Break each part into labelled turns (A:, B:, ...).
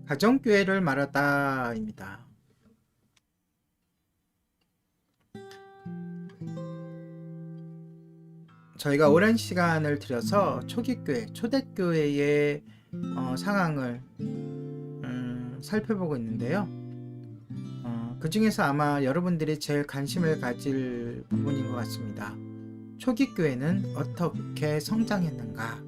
A: 가정교회를 말하다입니다. 저희가 오랜 시간을 들여서 초기교회, 초대교회의 상황을 살펴보고 있는데요. 그 중에서 아마 여러분들이 제일 관심을 가질 부분인 것 같습니다. 초기교회는 어떻게 성장했는가?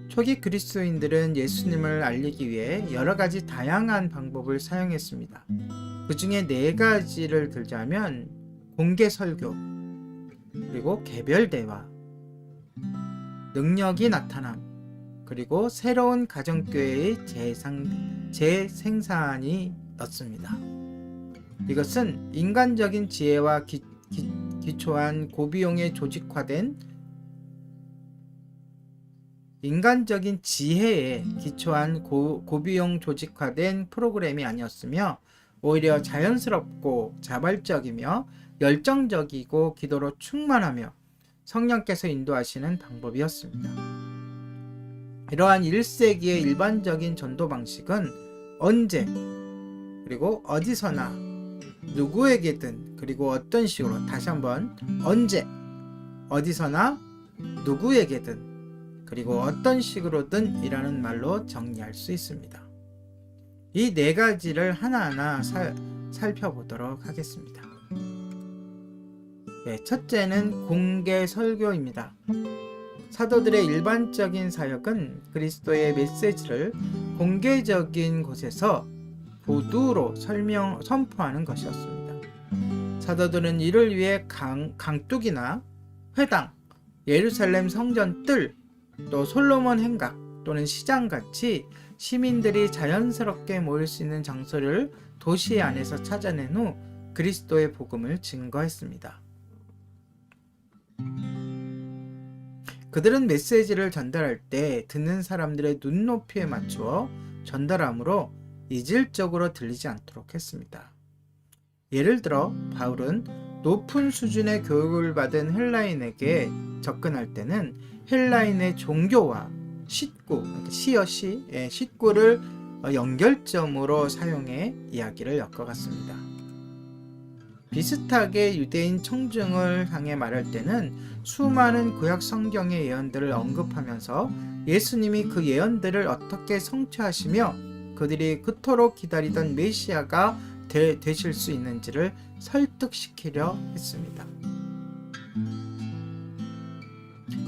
A: 초기 그리스도인들은 예수님을 알리기 위해 여러 가지 다양한 방법을 사용했습니다. 그 중에 4가지를 들자면 공개 설교, 그리고 개별 대화, 능력이 나타남, 그리고 새로운 가정교회의 재생산이었습니다. 이것은 인간적인 지혜와 기초한 고비용에 조직화된 인간적인 지혜에 기초한 고비용 조직화된 프로그램이 아니었으며 오히려 자연스럽고 자발적이며 열정적이고 기도로 충만하며 성령께서 인도하시는 방법이었습니다. 이러한 1세기의 일반적인 전도 방식은 언제 그리고 어디서나 누구에게든 그리고 어떤 식으로, 다시 한번, 언제 어디서나 누구에게든 그리고 어떤 식으로든 이라는 말로 정리할 수 있습니다. 이 4가지를 하나하나 살펴보도록 하겠습니다. 첫째는 공개 설교입니다. 사도들의 일반적인 사역은 그리스도의 메시지를 공개적인 곳에서 보두로 선포하는 것이었습니다. 사도들은 이를 위해 강둑이나 회당, 예루살렘 성전 뜰, 또 솔로몬 행각 또는 시장같이 시민들이 자연스럽게 모일 수 있는 장소를 도시 안에서 찾아낸 후 그리스도의 복음을 증거했습니다. 그들은 메시지를 전달할 때 듣는 사람들의 눈높이에 맞추어 전달함으로 이질적으로 들리지 않도록 했습니다. 예를 들어 바울은 높은 수준의 교육을 받은 헬라인에게 접근할 때는 헬라인의 종교와 식구, 식구를 연결점으로 사용해 이야기를 엮어갔습니다. 비슷하게 유대인 청중을 향해 말할 때는 수많은 구약 성경의 예언들을 언급하면서 예수님이 그 예언들을 어떻게 성취하시며 그들이 그토록 기다리던 메시아가 되실 수 있는지를 설득시키려 했습니다.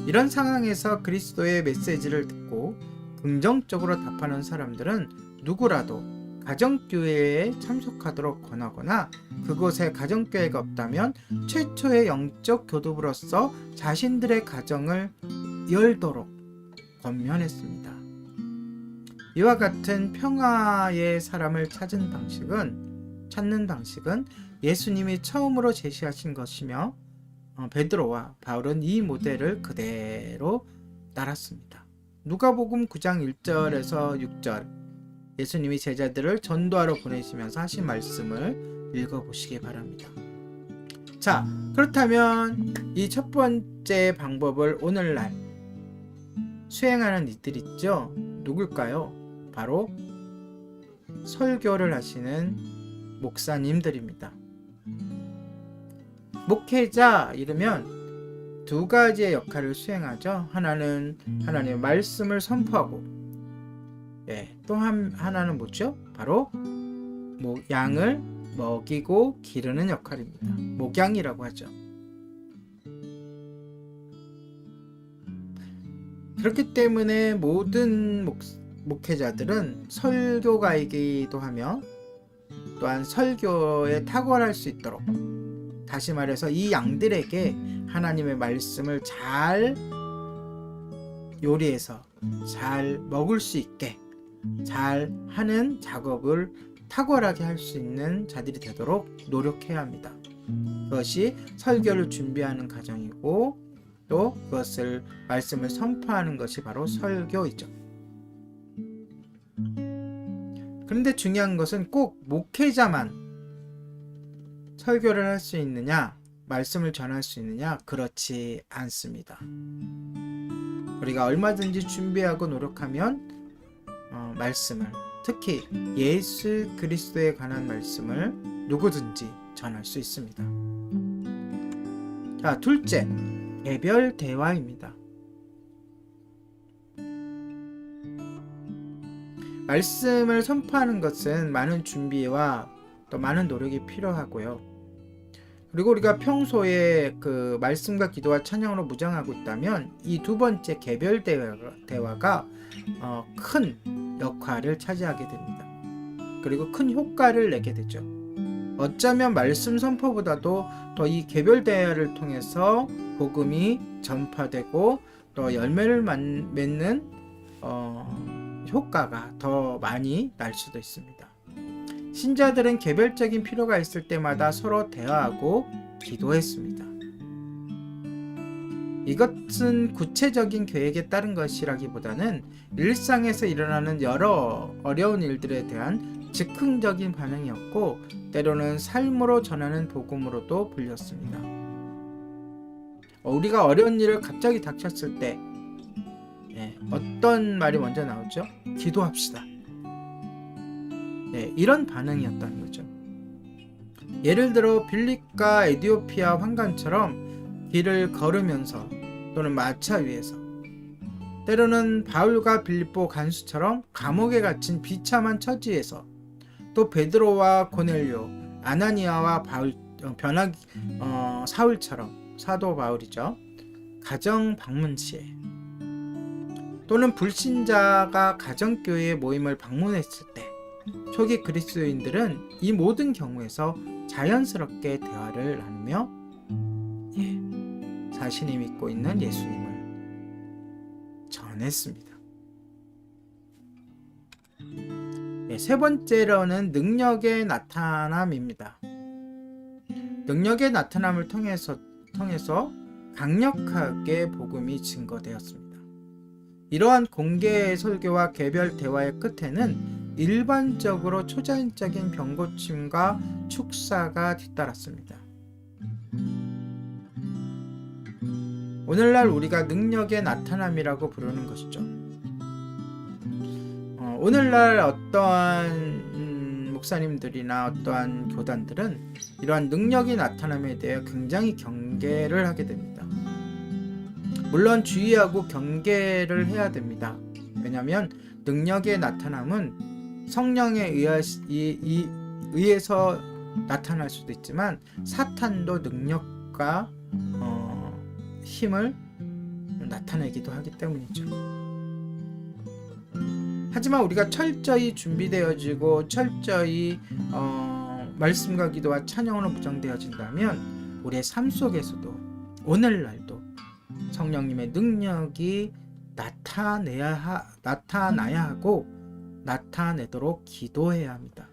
A: 이런 상황에서 그리스도의 메시지를 듣고 긍정적으로 답하는 사람들은 누구라도 가정교회에 참석하도록 권하거나 그곳에 가정교회가 없다면 최초의 영적 교도부로서 자신들의 가정을 열도록 권면했습니다. 이와 같은 평화의 사람을 찾는 방식은 예수님이 처음으로 제시하신 것이며 베드로와 바울은 이 모델을 그대로 따랐습니다. 누가복음 9장 1절에서 6절, 예수님이 제자들을 전도하러 보내시면서 하신 말씀을 읽어보시기 바랍니다. 자, 그렇다면 이 첫 번째 방법을 오늘날 수행하는 이들 있죠? 누굴까요? 바로 설교를 하시는 목사님들입니다. 목회자 이르면 2가지의 역할을 수행하죠. 하나는 하나님의 말씀을 선포하고, 또 하나는 뭐죠? 바로 양을 먹이고 기르는 역할입니다. 목양이라고 하죠. 그렇기 때문에 모든 목회자들은 설교가이기도 하며 또한 설교에 탁월할 수 있도록, 다시 말해서 이 양들에게 하나님의 말씀을 잘 요리해서 잘 먹을 수 있게 잘 하는 작업을 탁월하게 할 수 있는 자들이 되도록 노력해야 합니다. 그것이 설교를 준비하는 과정이고 또 그것을 말씀을 선포하는 것이 바로 설교이죠. 그런데 중요한 것은 꼭 목회자만 설교를 할 수 있느냐, 말씀을 전할 수 있느냐? 그렇지 않습니다. 우리가 얼마든지 준비하고 노력하면 말씀을, 특히 예수 그리스도에 관한 말씀을 누구든지 전할 수 있습니다. 자, 둘째, 개별 대화입니다. 말씀을 선포하는 것은 많은 준비와 또 많은 노력이 필요하고요. 그리고 우리가 평소에 그 말씀과 기도와 찬양으로 무장하고 있다면 이 두 번째 개별 대화가 큰 역할을 차지하게 됩니다. 그리고 큰 효과를 내게 되죠. 어쩌면 말씀 선포보다도 더 이 개별 대화를 통해서 복음이 전파되고 또 열매를 맺는 효과가 더 많이 날 수도 있습니다. 신자들은 개별적인 필요가 있을 때마다 서로 대화하고 기도했습니다. 이것은 구체적인 계획에 따른 것이라기보다는 일상에서 일어나는 여러 어려운 일들에 대한 즉흥적인 반응이었고, 때로는 삶으로 전하는 복음으로도 불렸습니다. 우리가 어려운 일을 갑자기 닥쳤을 때 어떤 말이 먼저 나오죠? 기도합시다. 이런 반응이었다는 거죠. 예를 들어 빌립과 에디오피아 황관처럼 길을 걸으면서 또는 마차 위에서, 때로는 바울과 빌립보 간수처럼 감옥에 갇힌 비참한 처지에서, 또 베드로와 고넬료, 아나니아와 사울처럼, 사도 바울이죠, 가정 방문 시에, 또는 불신자가 가정교회 모임을 방문했을 때, 초기 그리스도인들은 이 모든 경우에서 자연스럽게 대화를 나누며 자신이 믿고 있는 예수님을 전했습니다. 세 번째로는 능력의 나타남입니다. 능력의 나타남을 통해서 강력하게 복음이 증거되었습니다. 이러한 공개 설교와 개별 대화의 끝에는 일반적으로 초자연적인 병고침과 축사가 뒤따랐습니다. 오늘날 우리가 능력의 나타남이라고 부르는 것이죠. 오늘날 어떠한 목사님들이나 어떠한 교단들은 이러한 능력의 나타남에 대해 굉장히 경계를 하게 됩니다. 물론 주의하고 경계를 해야 됩니다. 왜냐하면 능력의 나타남은 성령에 의해서 나타날 수도 있지만 사탄도 능력과 힘을 나타내기도 하기 때문이죠. 하지만 우리가 철저히 준비되어지고 철저히 말씀과 기도와 찬양으로 무장되어진다면 우리의 삶 속에서도 오늘날도 성령님의 능력이 나타나야 하고 나타내도록 기도해야 합니다.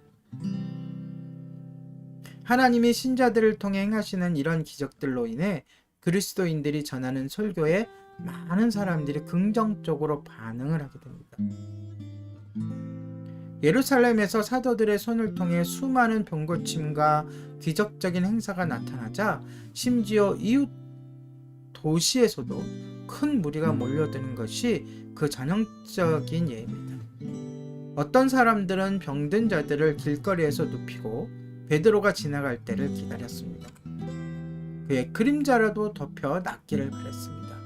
A: 하나님이 신자들을 통해 행하시는 이런 기적들로 인해 그리스도인들이 전하는 설교에 많은 사람들이 긍정적으로 반응을 하게 됩니다. 예루살렘에서 사도들의 손을 통해 수많은 병고침과 기적적인 행사가 나타나자 심지어 이웃 도시에서도 큰 무리가 몰려드는 것이 그 전형적인 예입니다. 어떤 사람들은 병든 자들을 길거리에서 눕히고 베드로가 지나갈 때를 기다렸습니다. 그의 그림자라도 덮여 낫기를 바랬습니다.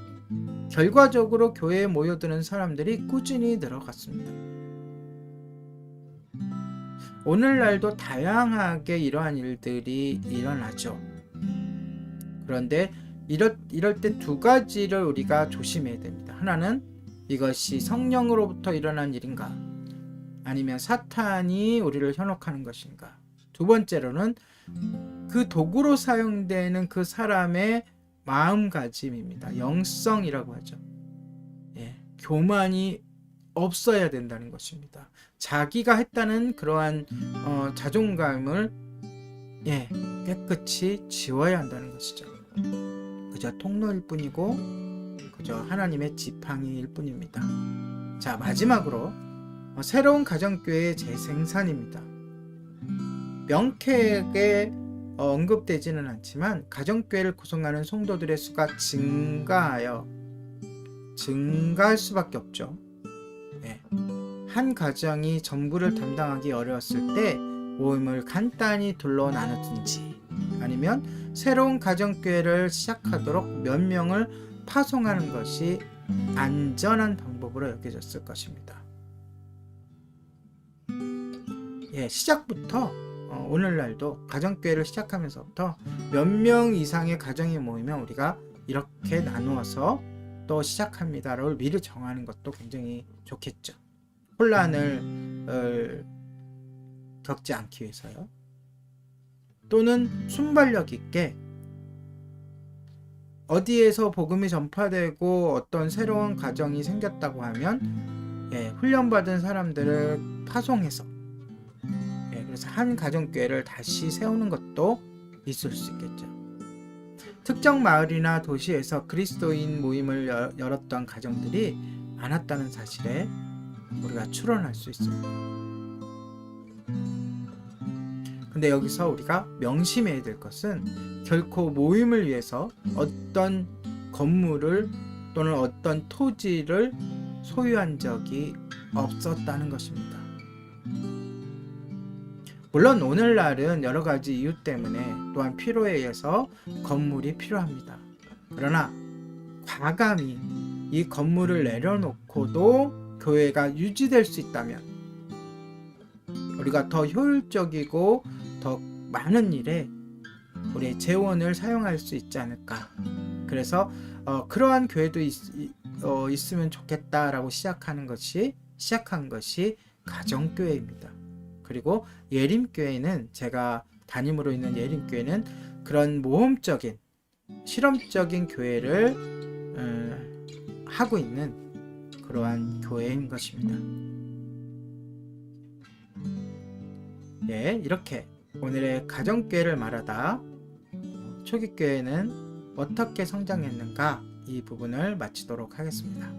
A: 결과적으로 교회에 모여드는 사람들이 꾸준히 늘어갔습니다. 오늘날도 다양하게 이러한 일들이 일어나죠. 그런데 이럴 때 두 가지를 우리가 조심해야 됩니다. 하나는 이것이 성령으로부터 일어난 일인가, 아니면 사탄이 우리를 현혹하는 것인가. 두 번째로는 그 도구로 사용되는 그 사람의 마음가짐입니다. 영성이라고 하죠. 교만이 없어야 된다는 것입니다. 자기가 했다는 그러한 자존감을 깨끗이 지워야 한다는 것이죠. 그저 통로일 뿐이고 그저 하나님의 지팡이일 뿐입니다. 자, 마지막으로 새로운 가정교회의 재생산입니다. 명쾌하게 언급되지는 않지만 가정교회를 구성하는 성도들의 수가 증가할 수밖에 없죠. 한 가정이 전부를 담당하기 어려웠을 때 모임을 간단히 둘러 나누든지, 아니면 새로운 가정교회를 시작하도록 몇 명을 파송하는 것이 안전한 방법으로 여겨졌을 것입니다. 시작부터 오늘날도 가정교회를 시작하면서부터 몇 명 이상의 가정이 모이면 우리가 이렇게 나누어서 또 시작합니다를 미리 정하는 것도 굉장히 좋겠죠. 혼란을 겪지 않기 위해서요. 또는 순발력 있게 어디에서 복음이 전파되고 어떤 새로운 가정이 생겼다고 하면 훈련받은 사람들을 파송해서 그래서 한 가정교회를 다시 세우는 것도 있을 수 있겠죠. 특정 마을이나 도시에서 그리스도인 모임을 열었던 가정들이 많았다는 사실에 우리가 추론할 수 있습니다. 근데 여기서 우리가 명심해야 될 것은 결코 모임을 위해서 어떤 건물을 또는 어떤 토지를 소유한 적이 없었다는 것입니다. 물론 오늘날은 여러 가지 이유 때문에 또한 필요에 의해서 건물이 필요합니다. 그러나 과감히 이 건물을 내려놓고도 교회가 유지될 수 있다면 우리가 더 효율적이고 더 많은 일에 우리의 재원을 사용할 수 있지 않을까. 그래서 그러한 교회도 있으면 좋겠다라고 시작한 것이 가정교회입니다. 그리고 예림교회는, 제가 담임으로 있는 예림교회는 그런 모험적인 실험적인 교회를 하고 있는 그러한 교회인 것입니다. 이렇게 오늘의 가정교회를 말하다 초기교회는 어떻게 성장했는가, 이 부분을 마치도록 하겠습니다.